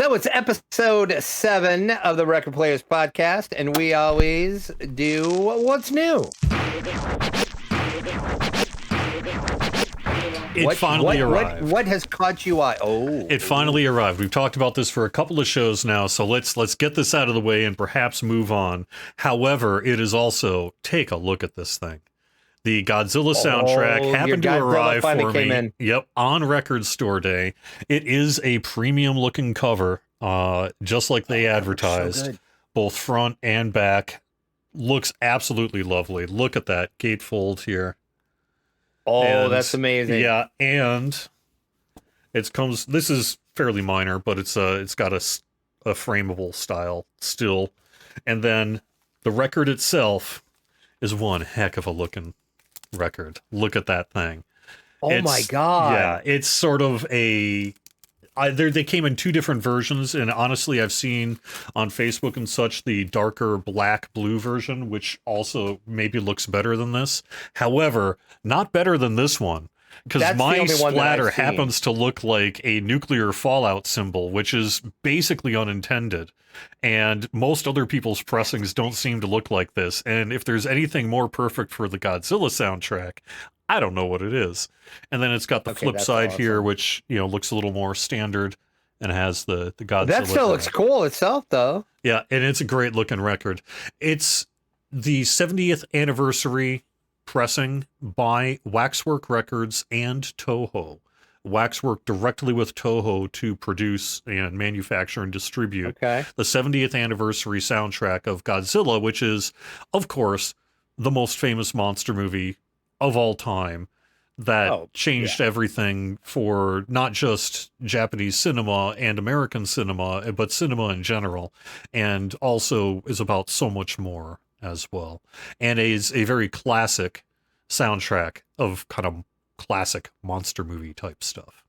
So it's episode 7 of the Record Players Podcast, and we always do what's new. It finally arrived. What has caught you eye? It finally arrived. We've talked about this for a couple of shows now, so let's get this out of the way and perhaps move on. However, it is also, take a look at this thing. The Godzilla soundtrack happened to arrive for me. Yep, on Record Store Day. It is a premium-looking cover, just like they advertised, so both front and back. Looks absolutely lovely. Look at that gatefold here. That's amazing. Yeah, and comes. This is fairly minor, but it's got a frameable style still, and then the record itself is one heck of a looking record. Look at that thing. My God. Yeah, it's sort of they came in two different versions, and honestly, I've seen on Facebook and such the darker black-blue version, which also maybe looks better than this. However, not better than this one, because my splatter happens to look like a nuclear fallout symbol, which is basically unintended. And most other people's pressings don't seem to look like this. And if there's anything more perfect for the Godzilla soundtrack, I don't know what it is. And then it's got the flip side here, which, looks a little more standard and has the Godzilla. That still looks cool itself, though. Yeah, and it's a great looking record. It's the 70th anniversary pressing by Waxwork Records and Toho. Waxwork directly with Toho to produce and manufacture and distribute the 70th anniversary soundtrack of Godzilla, which is, of course, the most famous monster movie of all time that changed everything for not just Japanese cinema and American cinema, but cinema in general, and also is about so much more as well, and is a very classic soundtrack of kind of classic monster movie type stuff.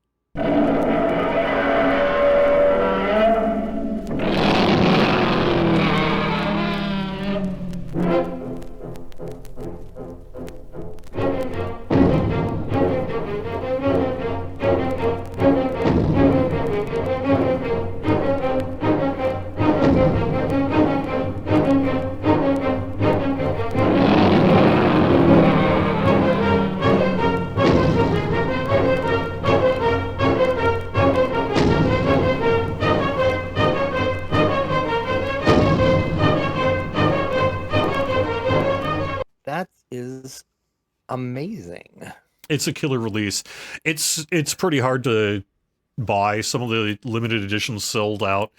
Is amazing. It's a killer release. It's pretty hard to buy. Some of the limited editions sold out.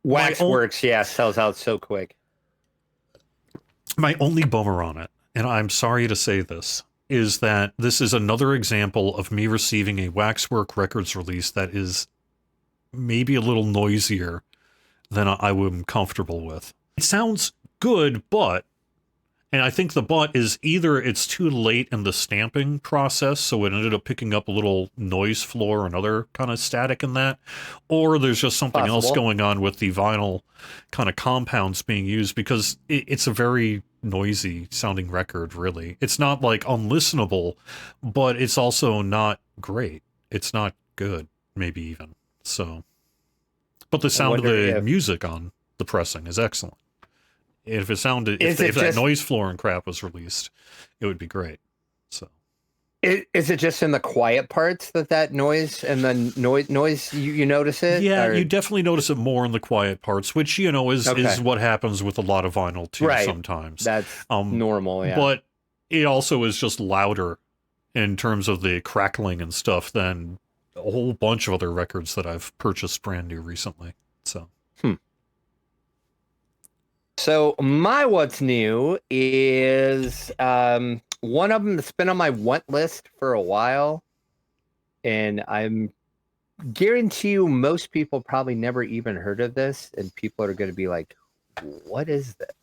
Waxworks, sells out so quick. My only bummer on it, and I'm sorry to say this, is that this is another example of me receiving a Waxwork Records release that is maybe a little noisier than I am comfortable with. It sounds good, and I think the but is either it's too late in the stamping process, so it ended up picking up a little noise floor and other kind of static in that, or there's just something else going on with the vinyl kind of compounds being used, because it's a very noisy sounding record, really. It's not like unlistenable, but it's also not great. It's not good, maybe even. So, but the sound of the music on the pressing is excellent. If it sounded, if that noise floor and crap was released, it would be great. So, is it just in the quiet parts that noise and the noise you notice it? Yeah, you definitely notice it more in the quiet parts, which is what happens with a lot of vinyl too. Right. Sometimes that's normal. Yeah, but it also is just louder in terms of the crackling and stuff than a whole bunch of other records that I've purchased brand new recently. So. So my what's new is one of them that's been on my want list for a while, and I'm guarantee you most people probably never even heard of this, and people are going to be like, what is this?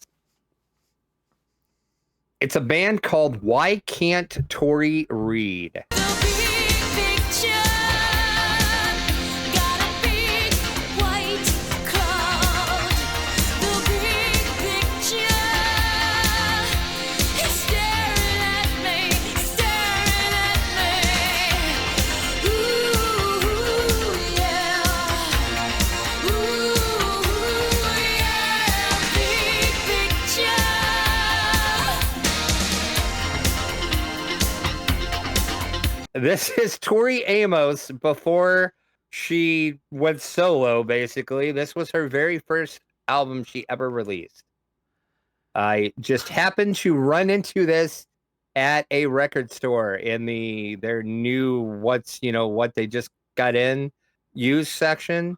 It's a band called Why Can't Tori Read? Ooh, yeah. Ooh. This is Tori Amos before she went solo, basically. This was her very first album she ever released. I just happened to run into this at a record store in their new what they just got in used section.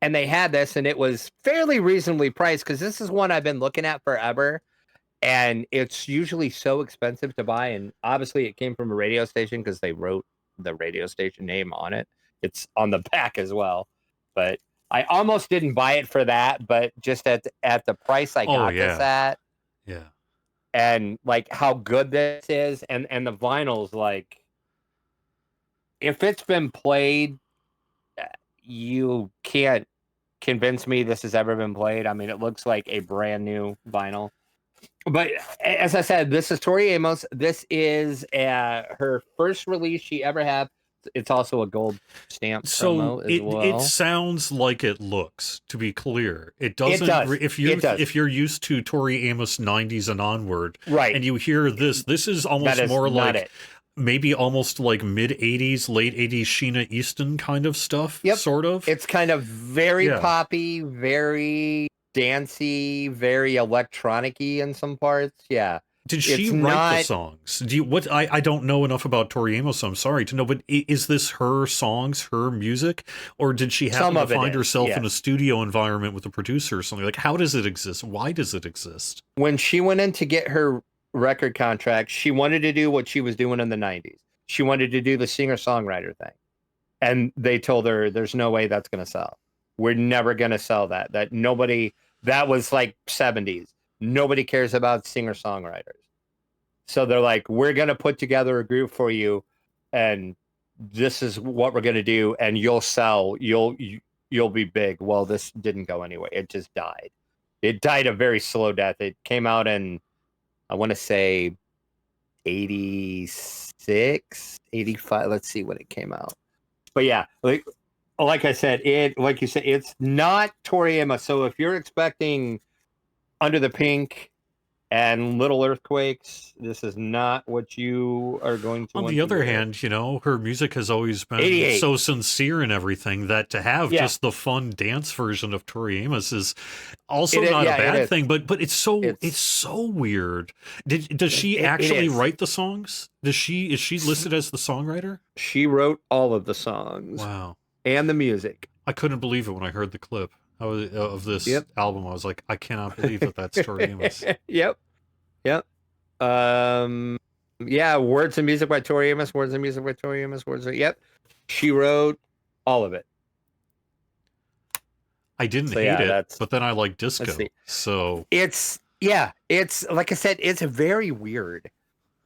And they had this, and it was fairly reasonably priced because this is one I've been looking at forever. And it's usually so expensive to buy. And obviously, it came from a radio station because they wrote the radio station name on it. It's on the back as well. But I almost didn't buy it for that, but just at the price I got this at, yeah, and like how good this is, and the vinyl's like, if it's been played, you can't convince me this has ever been played. I mean, it looks like a brand new vinyl. But as I said, this is Tori Amos. This is her first release she ever had. It's also a gold stamp promo as well. It sounds like it looks, to be clear. It doesn't. If you're used to Tori Amos 90s and onward, right, and you hear this is almost more like maybe almost like mid 80s, late 80s Sheena Easton kind of stuff. Yep. Sort of. It's kind of very poppy, very dancey, very electronic-y in some parts. Yeah. Did she write the songs? I don't know enough about Tori Amos, so I'm sorry to know, but is this her songs, her music? Or did she happen to find herself in a studio environment with a producer or something? Like, how does it exist? Why does it exist? When she went in to get her record contract, she wanted to do what she was doing in the 90s. She wanted to do the singer-songwriter thing. And they told her, there's no way that's going to sell. We're never going to sell that. That was like 70s. Nobody cares about singer-songwriters. So they're like, we're going to put together a group for you, and this is what we're going to do, and you'll sell. You'll be big. Well, this didn't go anywhere. It just died. It died a very slow death. It came out in, I want to say, 86, 85. Let's see when it came out. But yeah, like I said, like you said, it's not Tori Amos. So if you're expecting Under the Pink and Little Earthquakes, this is not what you are going to. On the other hand, her music has always been so sincere and everything that to have just the fun dance version of Tori Amos is also not a bad thing. But it's so weird. Does she actually write the songs? Is she listed as the songwriter? She wrote all of the songs. Wow. And the music. I couldn't believe it when I heard the clip of this album. I was like, I cannot believe that's Tori Amos. Yep. Words and music by Tori Amos. Yep. She wrote all of it. I didn't hate it, but then I like disco. So it's like I said, it's very weird.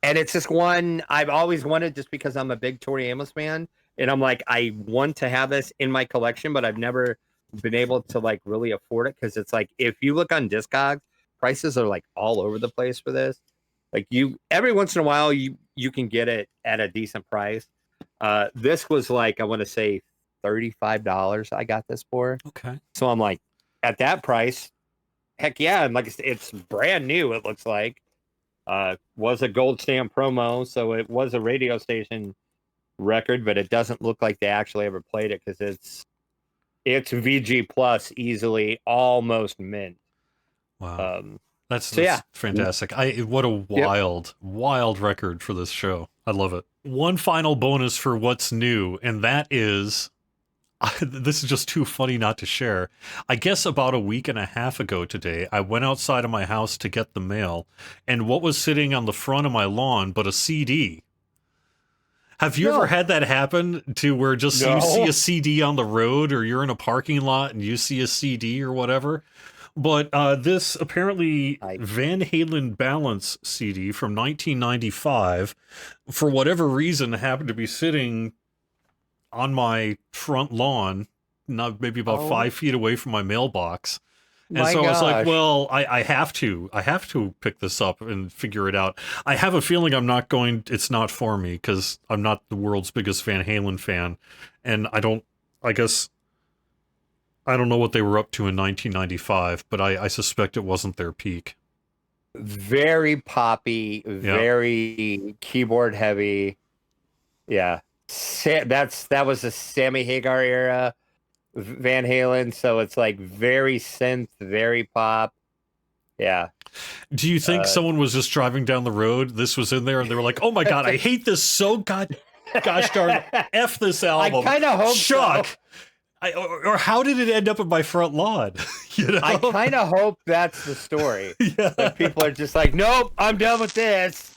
And it's just one I've always wanted, just because I'm a big Tori Amos fan. And I'm like, I want to have this in my collection, but I've never been able to like really afford it, because it's like, if you look on Discogs, prices are like all over the place for this. Like, every once in a while you can get it at a decent price. This was like, I want to say $35 I got this for. Okay. So I'm like, at that price, heck yeah. And like I said, it's brand new, it looks like. Was a gold stamp promo, so it was a radio station record, but it doesn't look like they actually ever played it, because it's VG plus easily, almost mint. Wow. That's fantastic. What a wild record for this show. I love it. One final bonus for what's new, and that is, this is just too funny not to share. I guess about a week and a half ago today, I went outside of my house to get the mail, and what was sitting on the front of my lawn but a CD? Have you ever had that happen, to where you see a CD on the road, or you're in a parking lot and you see a CD or whatever? But this apparently Van Halen Balance CD from 1995, for whatever reason, happened to be sitting on my front lawn, maybe about 5 feet away from my mailbox. And I was like, well, I have to pick this up and figure it out. I have a feeling it's not for me, because I'm not the world's biggest Van Halen fan. And I don't know what they were up to in 1995, but I suspect it wasn't their peak. Very poppy, very keyboard heavy. Yeah. That was the Sammy Hagar era Van Halen, so it's like very synth, very pop. Yeah. Do you think someone was just driving down the road, this was in there, and they were like, oh my god, I hate this so gosh darn F this album. I kind of hope Chuck. so. Or how did it end up in my front lawn? You know? I kind of hope that's the story. Yeah. That people are just like, nope, I'm done with this.